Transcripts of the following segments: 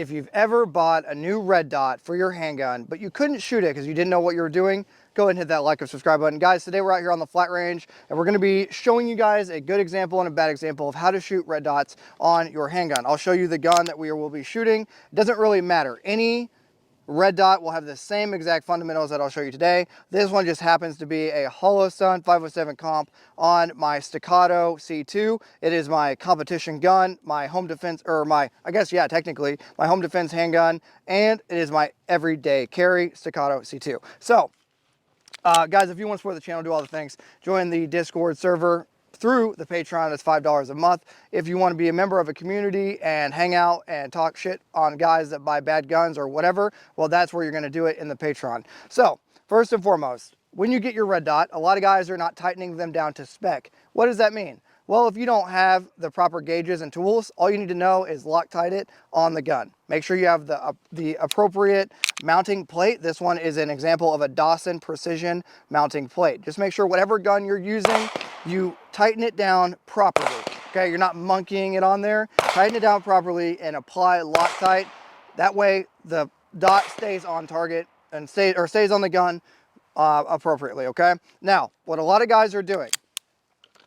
if you've ever bought a new red dot for your handgun, but you couldn't shoot it because you didn't know what you were doing, go ahead and hit that like or subscribe button. Guys, today we're out here on the flat range, and we're going to be showing you guys a good example and a bad example of how to shoot red dots on your handgun. I'll show you the gun that we will be shooting. It doesn't really matter. Any red dot will have the same exact fundamentals that I'll show you today. This one just happens to be a Hollow Sun 507 comp on my Staccato C2. It is my competition gun, my home defense, or my, I guess, yeah, technically, my home defense handgun, and it is my everyday carry Staccato C2. So, guys, if you want to support the channel, do all the things, join the Discord server through the Patreon. It's $5 a month. If you want to be a member of a community and hang out and talk shit on guys that buy bad guns or whatever, well, that's where you're going to do it, in the Patreon. So first and foremost, when you get your red dot, a lot of guys are not tightening them down to spec. What does that mean? Well, if you don't have the proper gauges and tools, all you need to know is Loctite it on the gun. Make sure you have the appropriate mounting plate. This one is an example of a Dawson precision mounting plate. Just make sure whatever gun you're using, you tighten it down properly. Okay, you're not monkeying it on there. Tighten it down properly and apply Loctite. That way the dot stays on target and stays on the gun appropriately, okay? Now, what a lot of guys are doing,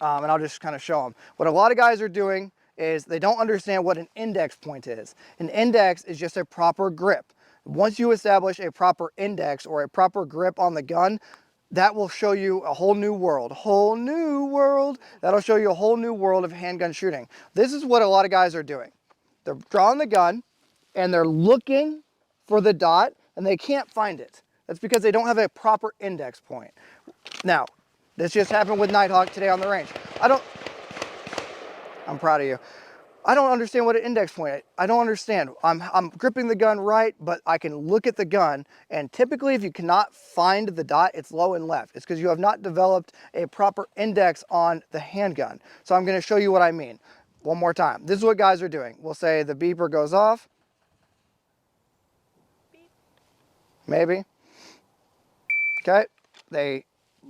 and I'll just kind of show them. What a lot of guys are doing is they don't understand what an index point is. An index is just a proper grip. Once you establish a proper index or a proper grip on the gun, that will show you a whole new world. That'll show you a whole new world of handgun shooting. This is what a lot of guys are doing. They're drawing the gun and they're looking for the dot and they can't find it. That's because they don't have a proper index point. Now, this just happened with Nighthawk today on the range. I'm proud of you. I don't understand what an index point is. I don't understand. I'm gripping the gun right, but I can look at the gun, and typically if you cannot find the dot, it's low and left. It's because you have not developed a proper index on the handgun. So I'm gonna show you what I mean. One more time. This is what guys are doing. We'll say the beeper goes off. Beep. Maybe. Okay, they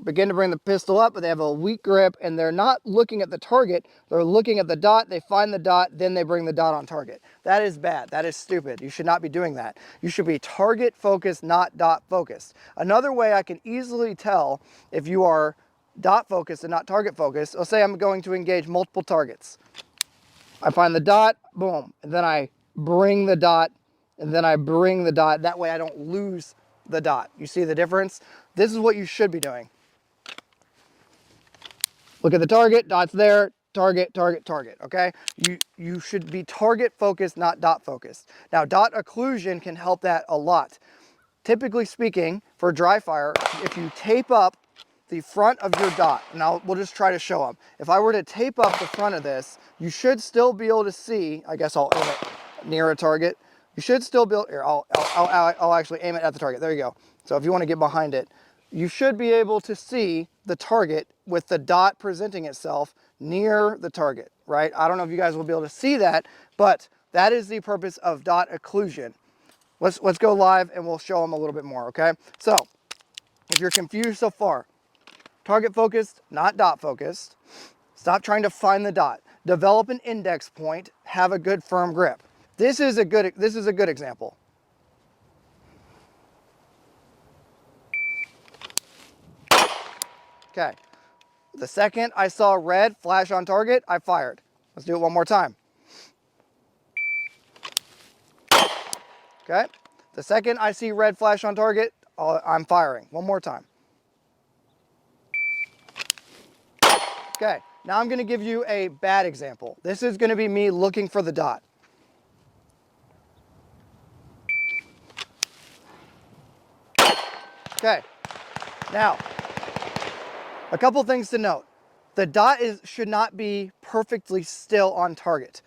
begin to bring the pistol up, but they have a weak grip and they're not looking at the target. They're looking at the dot, they find the dot, then they bring the dot on target. That is bad. That is stupid. You should not be doing that. You should be target focused, not dot focused. Another way I can easily tell if you are dot focused and not target focused, let's say I'm going to engage multiple targets. I find the dot, boom, and then I bring the dot, and then I bring the dot. That way I don't lose the dot. You see the difference? This is what you should be doing. Look at the target, dot's there, target, target, target, okay? You should be target focused, not dot focused. Now, dot occlusion can help that a lot. Typically speaking, for dry fire, if you tape up the front of your dot, now we'll just try to show them. If I were to tape up the front of this, you should still be able to see, I guess I'll aim it near a target. You should still be able, here, I'll actually aim it at the target. There you go. So if you want to get behind it, you should be able to see the target with the dot presenting itself near the target, right? I don't know if you guys will be able to see that, but that is the purpose of dot occlusion. Let's go live and we'll show them a little bit more, okay? So if you're confused so far, target focused, not dot focused. Stop trying to find the dot. Develop an index point, have a good firm grip. This is a good example. Okay, the second I saw red flash on target, I fired. Let's do it one more time. Okay, the second I see red flash on target, I'm firing. One more time. Okay, now I'm gonna give you a bad example. This is gonna be me looking for the dot. Okay, now, a couple things to note. The dot should not be perfectly still on target.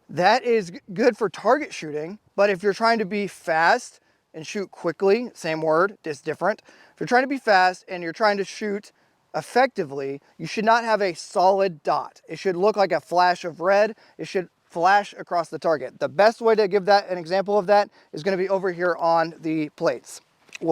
That is good for target shooting, but if you're trying to be fast and shoot quickly, same word, just different. If you're trying to be fast and you're trying to shoot effectively, you should not have a solid dot. It should look like a flash of red. It should flash across the target. The best way to give that an example of that is going to be over here on the plates.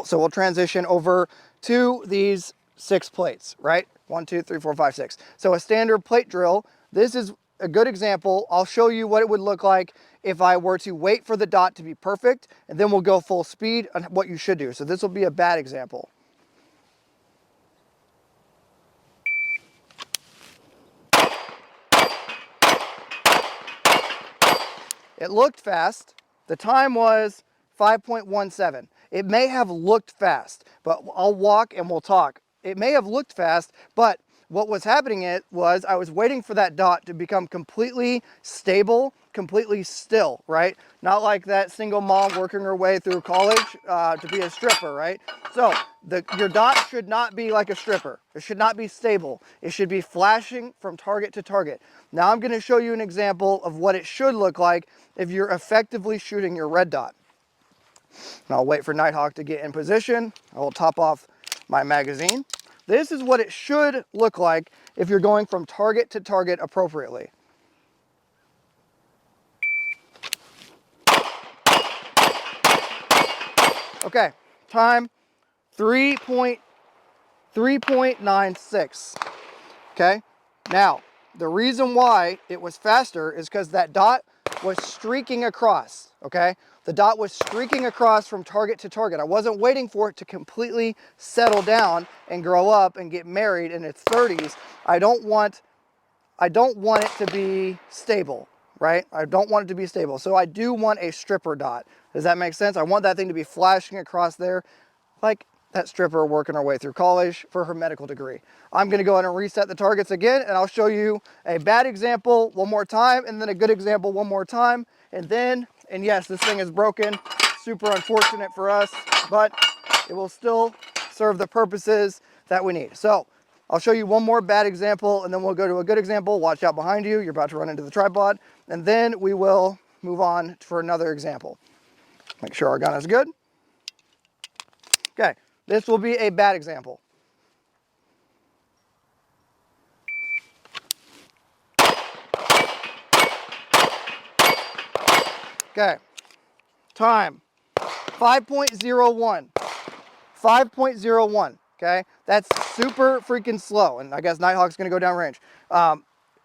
So we'll transition over to these 6 plates, right? 1, 2, 3, 4, 5, 6. So a standard plate drill, this is a good example. I'll show you what it would look like if I were to wait for the dot to be perfect, and then we'll go full speed on what you should do. So this will be a bad example. It looked fast. The time was 5.17. It may have looked fast, but I'll walk and we'll talk. It may have looked fast, but what was happening was I was waiting for that dot to become completely stable, completely still, right? Not like that single mom working her way through college to be a stripper, right? So your dot should not be like a stripper. It should not be stable. It should be flashing from target to target. Now I'm going to show you an example of what it should look like if you're effectively shooting your red dot. And I'll wait for Nighthawk to get in position. I will top off my magazine. This is what it should look like if you're going from target to target appropriately. Okay, time 3.96. Okay, now the reason why it was faster is because that dot was streaking across. Okay, the dot was streaking across from target to target. I wasn't waiting for it to completely settle down and grow up and get married in its 30s. I don't want it to be stable, right? I don't want it to be stable. So I do want a stripper dot. Does that make sense? I want that thing to be flashing across there like that stripper working her way through college for her medical degree. I'm gonna go ahead and reset the targets again, and I'll show you a bad example one more time, and then a good example one more time, and yes, this thing is broken. Super unfortunate for us, but it will still serve the purposes that we need. So I'll show you one more bad example, and then we'll go to a good example. Watch out behind you. You're about to run into the tripod, and then we will move on for another example. Make sure our gun is good. Okay, this will be a bad example. Okay, time 5.01. 5.01, okay? That's super freaking slow, and I guess Nighthawk's gonna go downrange.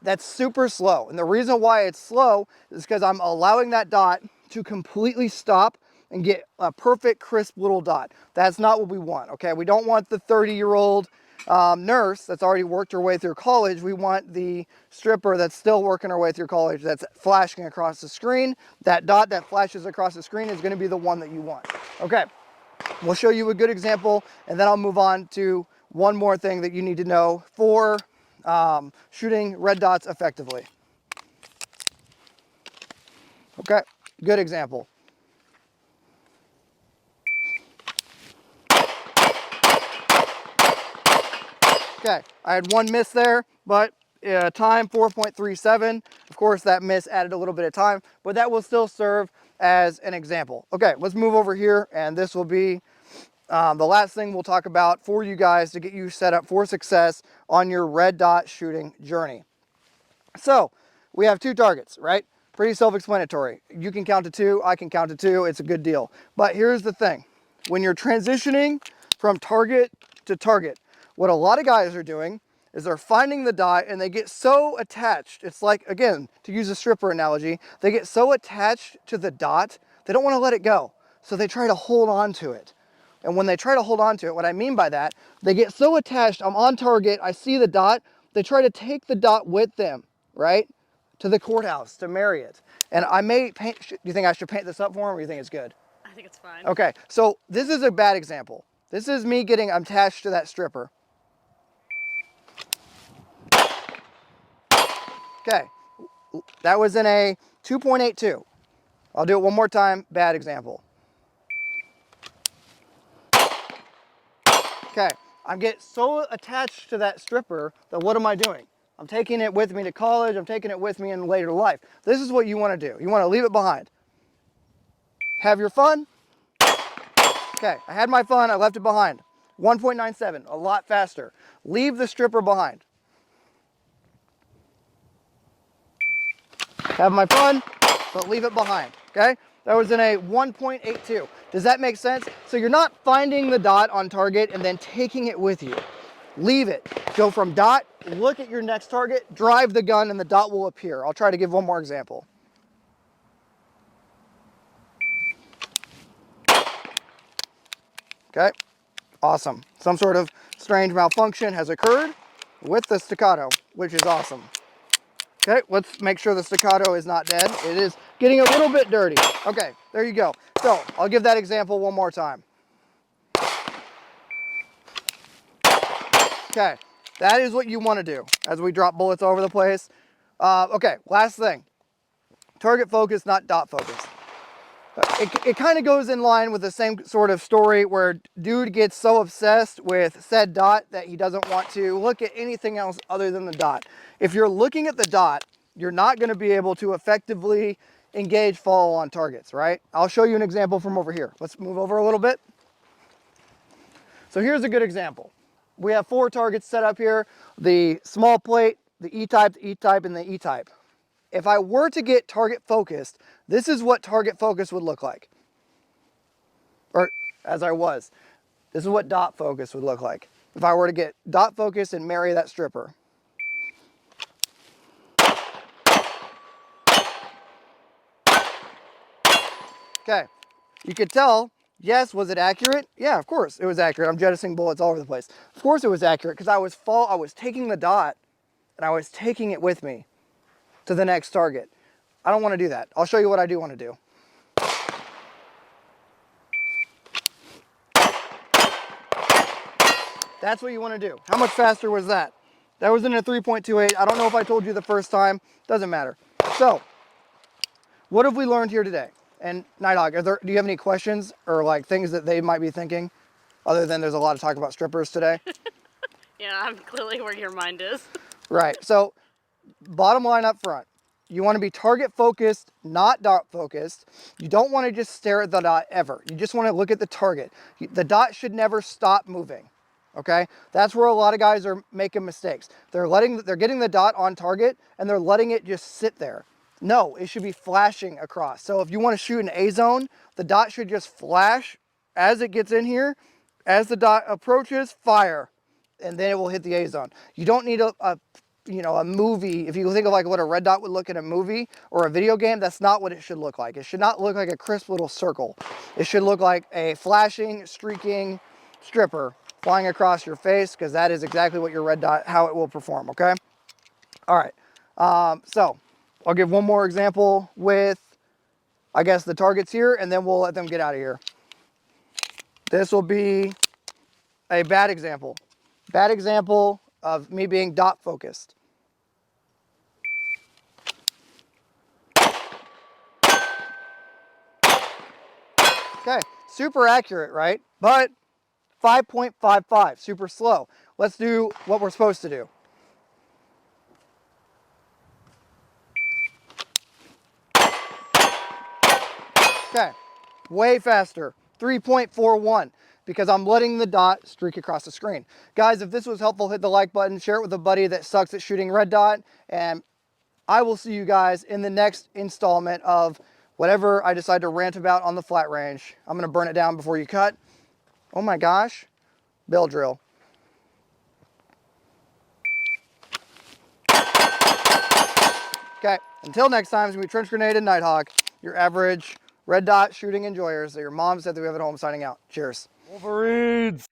That's super slow, and the reason why it's slow is because I'm allowing that dot to completely stop and get a perfect, crisp little dot. That's not what we want, okay? We don't want the 30-year-old nurse that's already worked her way through college. We want the stripper that's still working her way through college that's flashing across the screen. That dot that flashes across the screen is gonna be the one that you want, okay? We'll show you a good example, and then I'll move on to one more thing that you need to know for shooting red dots effectively. Okay, good example. Okay, I had one miss there, but time 4.37. Of course, that miss added a little bit of time, but that will still serve as an example. Okay, let's move over here, and this will be the last thing we'll talk about for you guys to get you set up for success on your red dot shooting journey. So we have two targets, right? Pretty self-explanatory. You can count to two, I can count to two, it's a good deal. But here's the thing. When you're transitioning from target to target, what a lot of guys are doing is they're finding the dot and they get so attached. It's like, again, to use a stripper analogy, they get so attached to the dot, they don't want to let it go. So they try to hold on to it. And when they try to hold on to it, what I mean by that, they get so attached, I'm on target, I see the dot, they try to take the dot with them, right? To the courthouse, to marry it. And I may paint, do you think I should paint this up for them, or do you think it's good? I think it's fine. Okay, so this is a bad example. This is me getting attached to that stripper. Okay, that was in a 2.82. I'll do it one more time, bad example. Okay, I'm getting so attached to that stripper that what am I doing? I'm taking it with me to college, I'm taking it with me in later life. This is what you want to do. You want to leave it behind. Have your fun. Okay, I had my fun, I left it behind. 1.97, a lot faster. Leave the stripper behind. Have my fun, but leave it behind, okay? That was in a 1.82. Does that make sense? So you're not finding the dot on target and then taking it with you. Leave it. Go from dot, look at your next target, drive the gun, and the dot will appear. I'll try to give one more example. Okay, awesome. Some sort of strange malfunction has occurred with the staccato, which is awesome. Okay, let's make sure the staccato is not dead. It is getting a little bit dirty. Okay, there you go. So I'll give that example one more time. Okay, that is what you want to do as we drop bullets all over the place. Okay, last thing. Target focus, not dot focus. It kind of goes in line with the same sort of story where dude gets so obsessed with said dot that he doesn't want to look at anything else other than the dot. If you're looking at the dot, you're not going to be able to effectively engage follow-on targets, right? I'll show you an example from over here. Let's move over a little bit. So here's a good example. We have 4 targets set up here: the small plate, the E-type, the E-type, and the E-type. If I were to get target focused, this is what target focus would look like. Or as I was, this is what dot focus would look like. If I were to get dot focus and marry that stripper. Okay, you could tell, yes, was it accurate? Yeah, of course it was accurate. I'm jettisoning bullets all over the place. Of course it was accurate because I was taking the dot and I was taking it with me to the next target. I don't want to do that. I'll show you what I do want to do. That's what you want to do. How much faster was that? That was in a 3.28. I don't know if I told you the first time. Doesn't matter. So, what have we learned here today? And Nighthawk, do you have any questions or like things that they might be thinking? Other than there's a lot of talk about strippers today. Yeah, I'm clearly where your mind is. Right. So, bottom line up front, you want to be target focused, not dot focused. You don't want to just stare at the dot ever. You just want to look at the target. The dot should never stop moving. Okay, that's where a lot of guys are making mistakes. They're getting the dot on target and they're letting it just sit there. No, it should be flashing across. So if you want to shoot an A zone, the dot should just flash as it gets in here. As the dot approaches, fire, and then it will hit the A zone. You don't need a movie. If you think of like what a red dot would look in a movie or a video game, that's not what it should look like. It should not look like a crisp little circle. It should look like a flashing, streaking stripper flying across your face, because that is exactly what your red dot, how it will perform, okay? All right, so I'll give one more example with, I guess, the targets here, and then we'll let them get out of here. This will be a bad example. Bad example of me being dot focused. Okay, super accurate, right? But 5.55, super slow. Let's do what we're supposed to do. Okay, way faster, 3.41, because I'm letting the dot streak across the screen. Guys, if this was helpful, hit the like button, share it with a buddy that sucks at shooting red dot, and I will see you guys in the next installment of whatever I decide to rant about on the flat range. I'm gonna burn it down before you cut. Oh my gosh, bell drill. Okay, until next time, it's gonna be Trench Grenade and Nighthawk, your average red dot shooting enjoyers that your mom said that we have at home, signing out. Cheers. Wolverines!